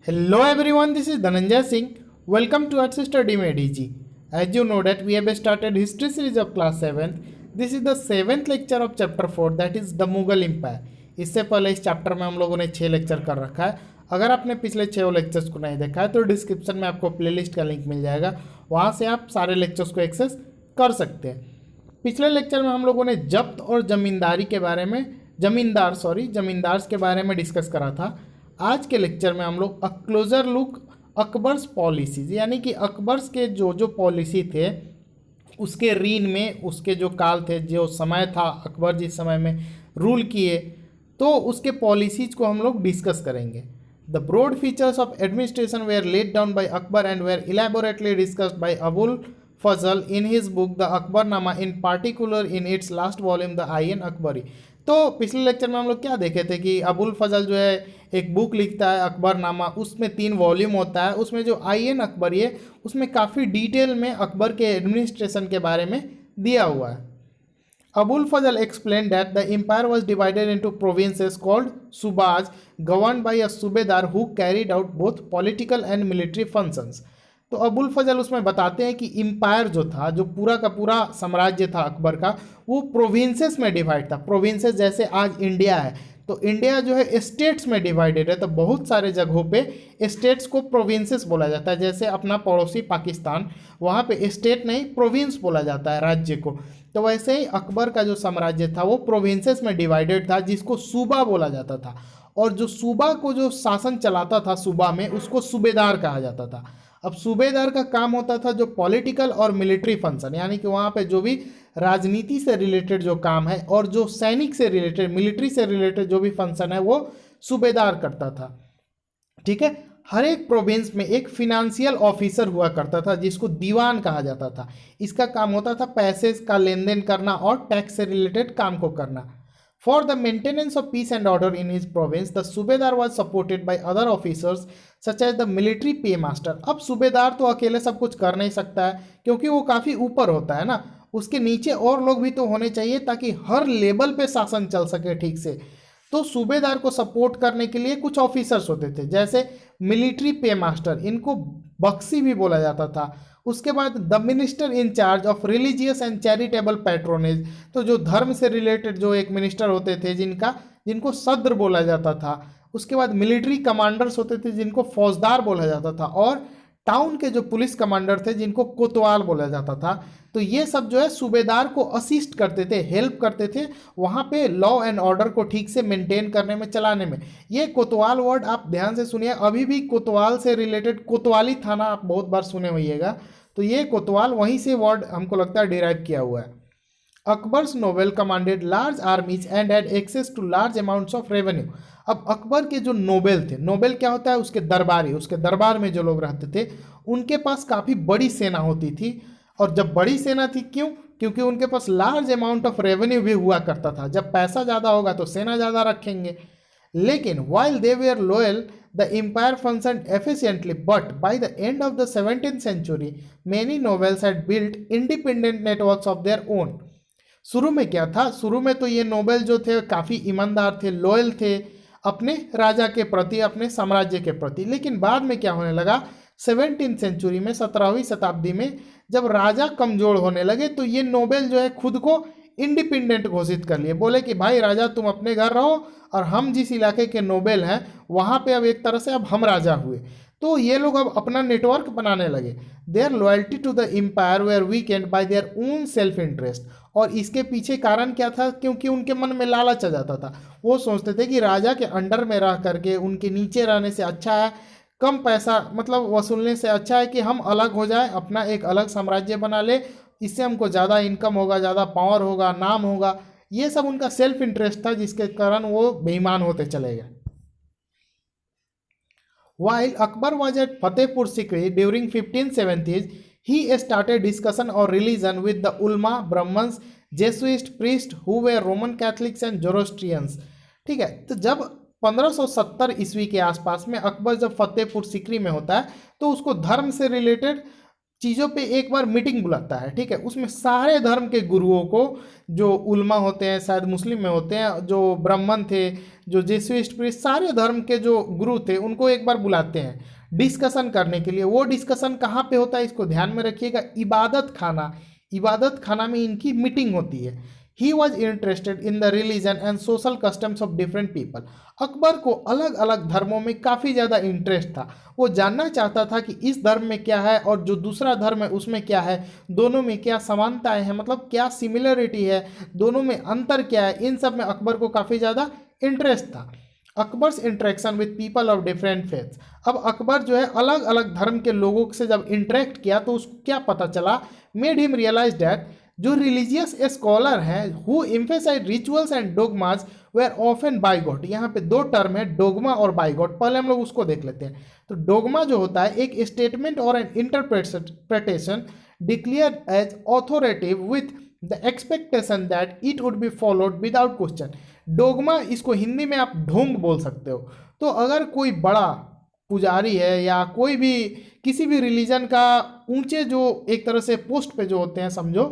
Hello everyone, this is Dhananjay Singh. Welcome to our study में DG. As you know that we have started history series of class 7th. This is the 7th lecture of chapter 4 that is the Mughal Empire. इससे पहले इस chapter में हम लोगों ने 6 lecture कर रखा है. अगर आपने पिछले 6 लेक्चर्स को नहीं देखा है तो डिस्क्रिप्शन में आपको प्लेलिस्ट का लिंक मिल जाएगा, वहाँ से आप सारे लेक्चर्स को एक्सेस कर सकते हैं. पिछले लेक्चर में हम लोगों ने जब्त और जमींदारी के बारे में जमींदार्स के बारे में डिस्कस करा था. आज के लेक्चर में हम लोग अ क्लोजर लुक अकबर्स पॉलिसीज यानी कि अकबर्स के जो जो पॉलिसी थे उसके रीन में, उसके जो काल थे, जो समय था, अकबर जिस समय में रूल किए, तो उसके पॉलिसीज को हम लोग डिस्कस करेंगे. The broad features of administration were laid down by Akbar and were elaborately discussed by Abul Fazl in his book the Akbarnama, in particular in its last volume the Ain Akbari. तो पिछले लेक्चर में हम लोग क्या देखे थे कि अबुल फजल जो है एक बुक लिखता है अकबरनामा, उसमें 3 वॉल्यूम होता है. उसमें जो आइन अकबरी है उसमें काफ़ी डिटेल में अकबर के एडमिनिस्ट्रेशन के बारे में दिया हुआ है. Abul Fazl explained that the empire was divided into provinces called Subaj, governed by a Subedar who carried out both political and military functions. तो अबुल फजल उसमें बताते हैं कि एम्पायर जो था, जो पूरा का पूरा साम्राज्य था अकबर का, वो प्रोविंसेस में डिवाइड था. प्रोविंसेस जैसे आज इंडिया है, तो इंडिया जो है स्टेट्स में डिवाइडेड है. तो बहुत सारे जगहों पे स्टेट्स को प्रोविंसेस बोला जाता है. जैसे अपना पड़ोसी पाकिस्तान, वहाँ पे स्टेट नहीं प्रोविंस बोला जाता है राज्य को. तो वैसे ही अकबर का जो साम्राज्य था वो प्रोविंसेस में डिवाइडेड था, जिसको सूबा बोला जाता था. और जो सूबा को जो शासन चलाता था सूबा में, उसको सूबेदार कहा जाता था. अब सूबेदार का काम होता था जो पॉलिटिकल और मिलिट्री फंक्शन, यानी कि वहाँ पे जो भी राजनीति से रिलेटेड जो काम है और जो सैनिक से रिलेटेड, मिलिट्री से रिलेटेड जो भी फंक्शन है वो सूबेदार करता था. ठीक है. हर एक प्रोविंस में एक फिनेंशियल ऑफिसर हुआ करता था जिसको दीवान कहा जाता था. इसका काम होता था पैसे का लेन देन करना और टैक्स से रिलेटेड काम को करना. For the maintenance of peace and order in his province, the सूबेदार was supported by other officers such as the military paymaster. अब सूबेदार तो अकेले सब कुछ कर नहीं सकता है क्योंकि वो काफ़ी ऊपर होता है ना, उसके नीचे और लोग भी तो होने चाहिए ताकि हर लेवल पे शासन चल सके ठीक से. तो सूबेदार को सपोर्ट करने के लिए कुछ ऑफिसर्स होते थे, जैसे मिलिट्री पे मास्टर, इनको बक्सी भी बोला जाता था. उसके बाद the minister in charge of religious and charitable patronage, तो जो धर्म से रिलेटेड जो एक मिनिस्टर होते थे जिनको सद्र बोला जाता था. उसके बाद मिलिट्री कमांडर्स होते थे जिनको फौजदार बोला जाता था. और टाउन के जो पुलिस कमांडर थे जिनको कोतवाल बोला जाता था. तो ये सब जो है सूबेदार को असिस्ट करते थे, हेल्प करते थे वहाँ पे लॉ एंड ऑर्डर को ठीक से मेंटेन करने में, चलाने में. ये कोतवाल वर्ड आप ध्यान से सुनिए, अभी भी कोतवाल से रिलेटेड कोतवाली थाना आप बहुत बार सुने होइएगा. तो ये कोतवाल वहीं से वर्ड हमको लगता है डिराइव किया हुआ है. Akbar's nobles commanded large armies and had access to large amounts of revenue. अब अकबर के जो नोबेल थे, नोबेल क्या होता है, उसके दरबारी, उसके दरबार में जो लोग रहते थे उनके पास काफ़ी बड़ी सेना होती थी. और जब बड़ी सेना थी, क्यों? क्योंकि उनके पास लार्ज अमाउंट ऑफ रेवेन्यू भी हुआ करता था. जब पैसा ज़्यादा होगा तो सेना ज़्यादा रखेंगे. लेकिन while they were loyal, the empire functioned efficiently, but by the end of the 17th century, many nobles had built independent networks of their own. शुरू में क्या था? शुरू में तो ये नोबेल जो थे काफ़ी ईमानदार थे, लॉयल थे अपने राजा के प्रति, अपने साम्राज्य के प्रति. लेकिन बाद में क्या होने लगा, 17th सेंचुरी में, 17वीं शताब्दी में जब राजा कमज़ोर होने लगे तो ये नोबेल जो है खुद को इंडिपेंडेंट घोषित कर लिए. बोले कि भाई राजा तुम अपने घर रहो और हम जिस इलाके के नोबेल हैं वहाँ पे अब एक तरह से अब हम राजा हुए. तो ये लोग अब अपना नेटवर्क बनाने लगे. Their loyalty to the empire were weakened by their own self interest. और इसके पीछे कारण क्या था? क्योंकि उनके मन में लालच आ जाता था. वो सोचते थे कि राजा के अंडर में रह करके, उनके नीचे रहने से अच्छा है, कम पैसा मतलब वसूलने से अच्छा है कि हम अलग हो जाए, अपना एक अलग साम्राज्य बना ले. इससे हमको ज़्यादा इनकम होगा, ज़्यादा पावर होगा, नाम होगा. ये सब उनका सेल्फ इंटरेस्ट था जिसके कारण वो बेईमान होते चले गए. While Akbar was at Fatehpur Sikri during 1570s, he started discussion on religion with the ulama, Brahmins, Jesuit priests who were Roman Catholics and Zoroastrians. ठीक है. तो जब 1570 ईस्वी के आसपास में अकबर जब फतेहपुर सिकरी में होता है तो उसको धर्म से रिलेटेड चीज़ों पे एक बार मीटिंग बुलाता है, ठीक है। उसमें सारे धर्म के गुरुओं को, जो उल्मा होते हैं, शायद मुस्लिम में होते हैं, जो ब्राह्मण थे, जो जेसुइस्ट प्रीस्ट, सारे धर्म के जो गुरु थे, उनको एक बार बुलाते हैं डिस्कशन करने के लिए। वो डिस्कशन कहाँ पे होता है, इसको ध्यान में रखिएगा, इबादत खाना। इबादत खाना में इनकी मीटिंग होती है। He was interested in the religion and social customs of different people. Akbar को अलग अलग धर्मों में काफ़ी ज़्यादा इंटरेस्ट था। वो जानना चाहता था कि इस धर्म में क्या है और जो दूसरा धर्म है उसमें क्या है, दोनों में क्या समानताएं हैं, मतलब क्या सिमिलरिटी है, दोनों में अंतर क्या है, इन सब में अकबर को काफ़ी ज़्यादा इंटरेस्ट था। Akbar's interaction with people of different faiths. अब अकबर जो है अलग अलग धर्म के लोगों से जब इंटरेक्ट किया तो उसको क्या पता चला, मेड हिम रियलाइज दैट जो रिलीजियस स्कॉलर हैं who emphasize rituals and dogmas were often bigot. यहाँ पे दो टर्म है, डोगमा और बाइगॉट। पहले हम लोग उसको देख लेते हैं। तो डोगमा जो होता है एक स्टेटमेंट और an interpretation declared as authoritative with the expectation that it would be followed without question. Dogma, इसको हिंदी में आप ढोंग बोल सकते हो। तो अगर कोई बड़ा पुजारी है या कोई भी किसी भी रिलीजन का ऊंचे जो एक तरह से पोस्ट पे जो होते हैं समझो,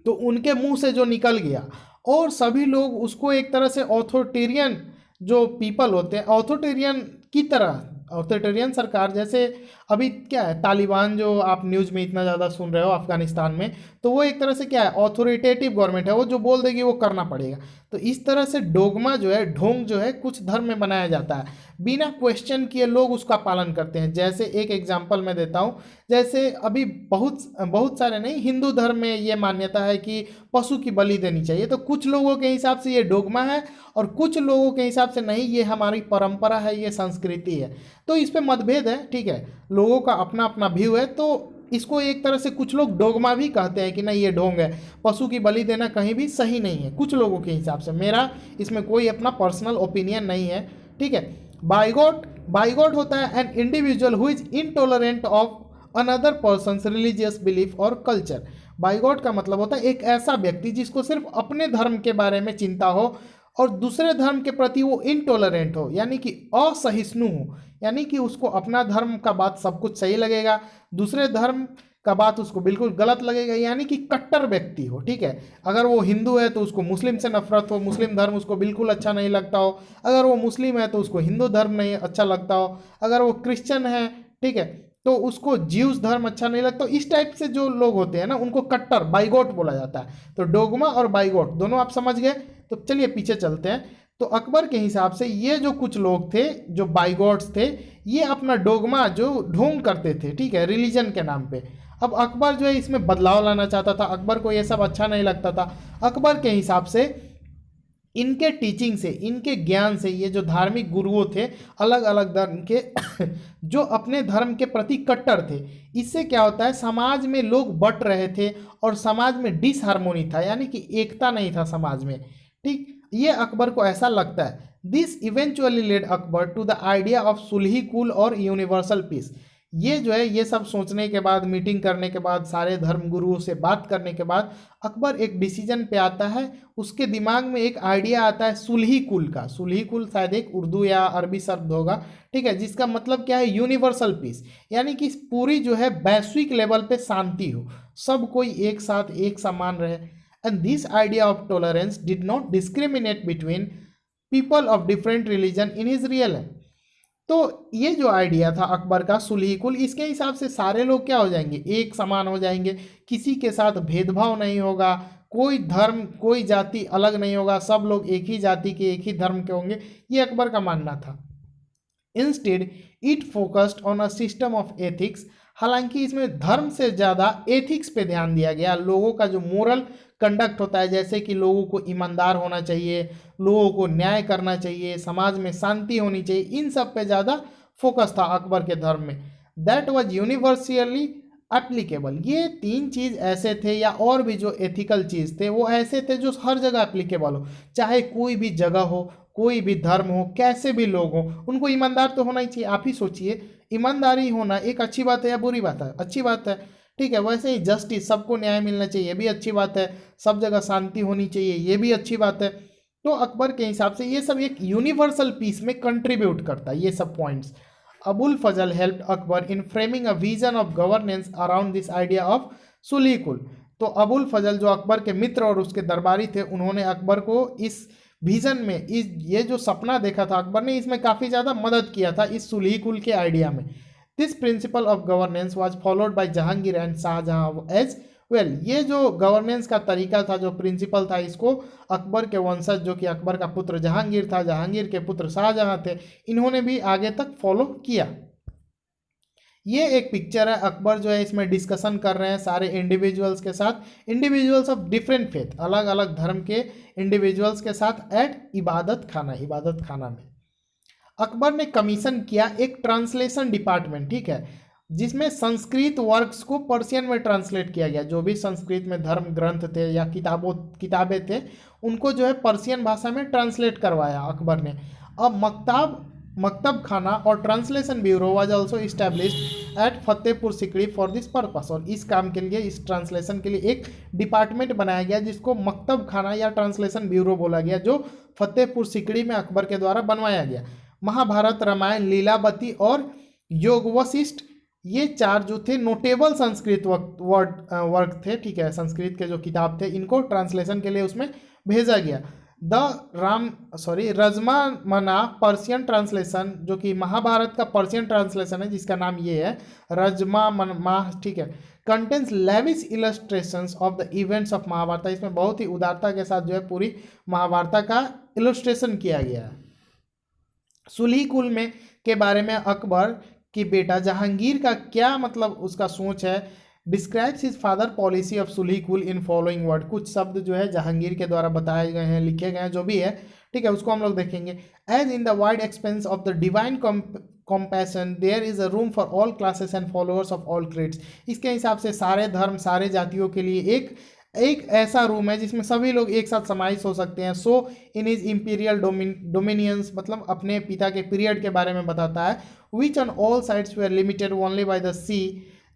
तो उनके मुंह से जो निकल गया और सभी लोग उसको एक तरह से ऑथोरिटेरियन जो पीपल होते हैं, ऑथोरिटेरियन की तरह, ऑथोरिटेरियन सरकार, जैसे अभी क्या है तालिबान जो आप न्यूज़ में इतना ज़्यादा सुन रहे हो अफगानिस्तान में, तो वो एक तरह से क्या है ऑथोरिटेटिव गवर्नमेंट है, वो जो बोल देगी वो करना पड़ेगा। तो इस तरह से डोगमा जो है, ढोंग जो है, कुछ धर्म में बनाया जाता है, बिना क्वेश्चन किए लोग उसका पालन करते हैं। जैसे एक एग्जांपल मैं देता हूँ, जैसे अभी बहुत बहुत सारे नहीं, हिंदू धर्म में ये मान्यता है कि पशु की बलि देनी चाहिए। तो कुछ लोगों के हिसाब से ये डोगमा है और कुछ लोगों के हिसाब से नहीं, ये हमारी परंपरा है, ये संस्कृति है। तो इस पे मतभेद है, ठीक है, लोगों का अपना अपना व्यू है। तो इसको एक तरह से कुछ लोग डोगमा भी कहते हैं कि नहीं ये ढोंग है, पशु की बलि देना कहीं भी सही नहीं है कुछ लोगों के हिसाब से। मेरा इसमें कोई अपना पर्सनल ओपिनियन नहीं है, ठीक है। बाइगॉट, बाइगॉट होता है an individual who is intolerant of another persons religious belief और कल्चर। बाइगॉट का मतलब होता है एक ऐसा व्यक्ति जिसको सिर्फ अपने धर्म के बारे में चिंता हो और दूसरे धर्म के प्रति वो इनटॉलरेंट हो, यानी कि असहिष्णु हो, यानी कि उसको अपना धर्म का बात सब कुछ सही लगेगा, दूसरे धर्म का बात उसको बिल्कुल गलत लगेगा, यानी कि कट्टर व्यक्ति हो, ठीक है। अगर वो हिंदू है तो उसको मुस्लिम से नफरत हो, मुस्लिम धर्म उसको बिल्कुल अच्छा नहीं लगता हो। अगर वो मुस्लिम है तो उसको हिंदू धर्म नहीं अच्छा लगता हो। अगर वो क्रिश्चियन है, ठीक है, तो उसको ज्यूस धर्म अच्छा नहीं लगता। इस टाइप से जो लोग होते हैं ना उनको कट्टर, बाइगॉट बोला जाता है। तो डोगमा और बाइगॉट दोनों आप समझ गए। तो चलिए पीछे चलते हैं। तो अकबर के हिसाब से ये जो कुछ लोग थे जो बाइगॉट्स थे, ये अपना डोगमा जो ढोंग करते थे, ठीक है, रिलीजन के नाम पे। अब अकबर जो है इसमें बदलाव लाना चाहता था, अकबर को ये सब अच्छा नहीं लगता था। अकबर के हिसाब से इनके टीचिंग से, इनके ज्ञान से, ये जो धार्मिक गुरुओं थे अलग अलग धर्म के जो अपने धर्म के प्रति कट्टर थे, इससे क्या होता है समाज में लोग बट रहे थे और समाज में डिसहार्मोनी था, यानी कि एकता नहीं था समाज में, ठीक। ये अकबर को ऐसा लगता है। This eventually led Akbar to the idea of Sulhi Kul और यूनिवर्सल पीस। ये जो है ये सब सोचने के बाद, मीटिंग करने के बाद, सारे धर्म गुरुओं से बात करने के बाद अकबर एक डिसीजन पे आता है। उसके दिमाग में एक आइडिया आता है सुलही कुल का। सुलही कुल शायद एक उर्दू या अरबी शब्द होगा, ठीक है, जिसका मतलब क्या है यूनिवर्सल पीस, यानी कि पूरी जो है वैश्विक लेवल पे शांति हो, सब कोई एक साथ एक समान रहे। And this idea of tolerance did not discriminate between people of different religion in his real. तो ये जो आइडिया था अकबर का सुलही कुल, इसके हिसाब से सारे लोग क्या हो जाएंगे, एक समान हो जाएंगे, किसी के साथ भेदभाव नहीं होगा, कोई धर्म कोई जाति अलग नहीं होगा, सब लोग एक ही जाति के एक ही धर्म के होंगे, ये अकबर का मानना था। Instead it focused on a system of ethics. हालांकि इसमें धर्म से ज़्यादा एथिक्स पे ध्यान दिया गया, लोगों का जो मोरल कंडक्ट होता है, जैसे कि लोगों को ईमानदार होना चाहिए, लोगों को न्याय करना चाहिए, समाज में शांति होनी चाहिए, इन सब पे ज़्यादा फोकस था अकबर के धर्म में। That was universally applicable. ये तीन चीज़ ऐसे थे या और भी जो एथिकल चीज़ थे वो ऐसे थे जो हर जगह एप्लीकेबल हो, चाहे कोई भी जगह हो, कोई भी धर्म हो, कैसे भी लोग हों, उनको ईमानदार तो होना ही चाहिए। आप ही सोचिए, ईमानदारी होना एक अच्छी बात है या बुरी बात है? अच्छी बात है, ठीक है। वैसे ही जस्टिस, सबको न्याय मिलना चाहिए, ये भी अच्छी बात है। सब जगह शांति होनी चाहिए, ये भी अच्छी बात है। तो अकबर के हिसाब से ये सब एक यूनिवर्सल पीस में कंट्रीब्यूट करता है, ये सब points. Abul Fazal helped Akbar in framing a vision of governance around this idea of Sulhi Kul. तो अबुल फजल जो अकबर के मित्र और उसके दरबारी थे, उन्होंने अकबर को इस विजन में, इस ये जो सपना देखा था अकबर ने, इसमें काफ़ी ज़्यादा मदद किया था इस सुलही कुल के आइडिया में। This principle of governance was followed by Jahangir and Shahjahan as well. ये जो गवर्नेंस का तरीका था, जो प्रिंसिपल था, इसको अकबर के वंशज जो कि अकबर का पुत्र जहांगीर था, जहांगीर के पुत्र शाहजहां थे, इन्होंने भी आगे तक फॉलो किया। ये एक पिक्चर है, अकबर जो है इसमें डिस्कशन कर रहे हैं सारे इंडिविजुअल्स के साथ, इंडिविजुअल्स ऑफ डिफरेंट फेथ, अलग अलग धर्म के इंडिविजुअल्स के साथ एट इबादत खाना में। अकबर ने कमीशन किया एक ट्रांसलेशन डिपार्टमेंट, ठीक है, जिसमें संस्कृत वर्क्स को पर्शियन में ट्रांसलेट किया गया। जो भी संस्कृत में धर्म ग्रंथ थे या किताबें थे, उनको जो है पर्शियन भाषा में ट्रांसलेट करवाया अकबर ने। अब मकतब खाना और translation bureau was also established at Fatehpur Sikri for this purpose. और इस काम के लिए, इस ट्रांसलेशन के लिए एक डिपार्टमेंट बनाया गया जिसको मकतब खाना या ट्रांसलेशन ब्यूरो बोला गया, जो फतेहपुर सिकड़ी में अकबर के द्वारा बनवाया गया। महाभारत, रामायण, लीलावती और योग वशिष्ठ, ये चार जो थे नोटेबल संस्कृत वर्क थे, ठीक है, संस्कृत के जो किताब थे, इनको ट्रांसलेशन के लिए उसमें भेजा गया। रजमामना पर्शियन ट्रांसलेशन, जो कि महाभारत का पर्शियन ट्रांसलेशन है, जिसका नाम ये है रजमामना, ठीक है, contains lavish illustrations of the events of Mahabharata. इसमें बहुत ही उदारता के साथ जो है पूरी महाभारत का इलस्ट्रेशन किया गया है। सुलही कुल में के बारे में अकबर की बेटा जहांगीर का क्या मतलब उसका सोच है। Describes his father policy of Sulhi Kul in following word. कुछ शब्द जो है जहांगीर के द्वारा बताए गए हैं, लिखे गए हैं, जो भी है, ठीक है, उसको हम लोग देखेंगे। As in the wide expanse of the divine compassion there is a room for all classes and followers of all creeds। इसके हिसाब से सारे धर्म, सारे जातियों के लिए एक ऐसा रूम है जिसमें सभी लोग एक साथ समाहित हो सकते हैं। सो इन इज इम्पीरियल डोमिनियंस, मतलब अपने पिता के पीरियड के बारे में बताता है। Which on all sides were limited only by the sea,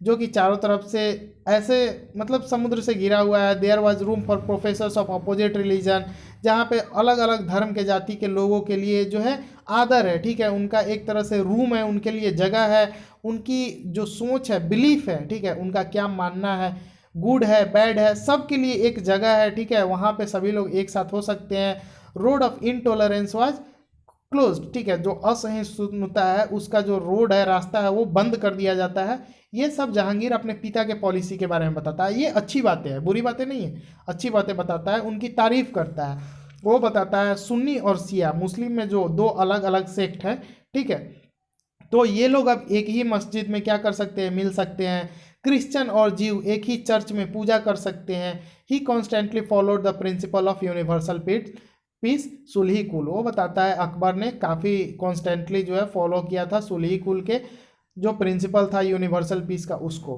जो कि चारों तरफ से ऐसे मतलब समुद्र से घिरा हुआ है। There was room for professors of opposite religion, जहाँ पे अलग अलग धर्म के जाति के लोगों के लिए जो है आदर है, ठीक है, उनका एक तरह से रूम है, उनके लिए जगह है, उनकी जो सोच है, बिलीफ है, ठीक है, उनका क्या मानना है, गुड है, बैड है, सब के लिए एक जगह है, ठीक है, वहाँ पे सभी लोग एक साथ हो सकते हैं। Road of intolerance was close, ठीक है, जो असहिष्णुता है उसका जो रोड है, रास्ता है, वो बंद कर दिया जाता है। ये सब जहांगीर अपने पिता के पॉलिसी के बारे में बताता है। ये अच्छी बातें हैं, बुरी बातें नहीं है, अच्छी बातें बताता है, उनकी तारीफ करता है। वो बताता है सुन्नी और शिया, मुस्लिम में जो दो अलग अलग सेक्ट है, ठीक है, तो ये लोग अब एक ही मस्जिद में क्या कर सकते हैं, मिल सकते हैं। क्रिश्चियन और जीव एक ही चर्च में पूजा कर सकते हैं। He constantly followed the principle of universal peace Sulhi Kul. वो बताता है अकबर ने काफ़ी कॉन्स्टेंटली जो है फॉलो किया था सुलही कुल के जो प्रिंसिपल था यूनिवर्सल पीस का, उसको।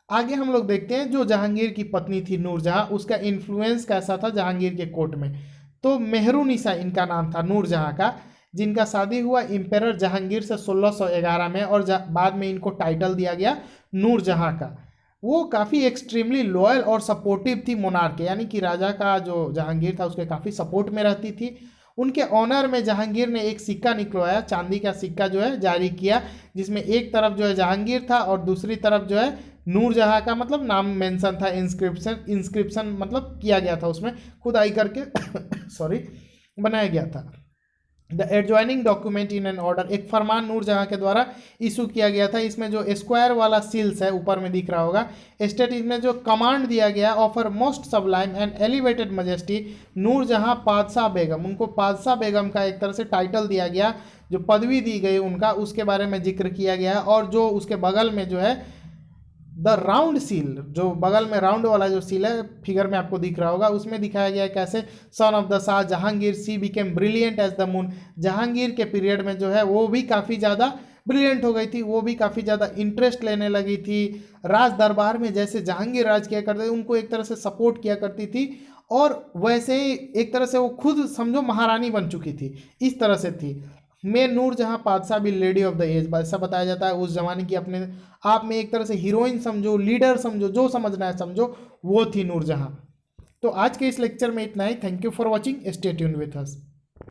आगे हम लोग देखते हैं जो जहांगीर की पत्नी थी नूरजहां, उसका इन्फ्लुएंस कैसा था जहांगीर के कोर्ट में। तो मेहरुनिसा इनका नाम था नूरजहां का, जिनका शादी हुआ इम्पेरर जहांगीर से 1611 में, और बाद में इनको टाइटल दिया गया नूरजहां का। वो काफ़ी एक्सट्रीमली लॉयल और सपोर्टिव थी मोनार्क के, यानी कि राजा का जो जहांगीर था उसके काफ़ी सपोर्ट में रहती थी। उनके ऑनर में जहांगीर ने एक सिक्का निकलवाया, चांदी का सिक्का जो है जारी किया, जिसमें एक तरफ जो है जहांगीर था और दूसरी तरफ जो है नूरजहां का मतलब नाम मेंशन था, इंस्क्रिप्शन मतलब किया गया था, उसमें खुदाई करके सॉरी बनाया गया था। The adjoining document in an order, एक फरमान नूरजहां के द्वारा इशू किया गया था। इसमें जो स्क्वायर वाला सील्स है ऊपर में दिख रहा होगा, स्टेट इसमें जो कमांड दिया गया, of her most sublime and elevated majesty Nurjahan Padshah Begum, उनको पादशाह बेगम का एक तरह से टाइटल दिया गया, जो पदवी दी गई उनका, उसके बारे में जिक्र किया गया। और जो उसके बगल में जो है द राउंड सील, जो बगल में राउंड वाला जो सील है फिगर में आपको दिख रहा होगा, उसमें दिखाया गया है कैसे son of the Shah Jahangir see became brilliant as the moon. Jahangir के पीरियड में जो है वो भी काफ़ी ज़्यादा ब्रिलियंट हो गई थी, वो भी काफ़ी ज़्यादा इंटरेस्ट लेने लगी थी। राज दरबार में जैसे जहांगीर राज किया करते थे, उनको एक तरह से सपोर्ट किया करती थी, और वैसे ही एक तरह से वो खुद समझो महारानी बन चुकी थी, इस तरह से थी। मैं नूरजहां पादशाह भी लेडी ऑफ द एज, ऐसा बताया जाता है, उस जमाने की अपने आप में एक तरह से हीरोइन समझो, लीडर समझो, जो समझना है समझो, वो थी नूरजहां। तो आज के इस लेक्चर में इतना ही। Thank you for watching, stay tuned with us.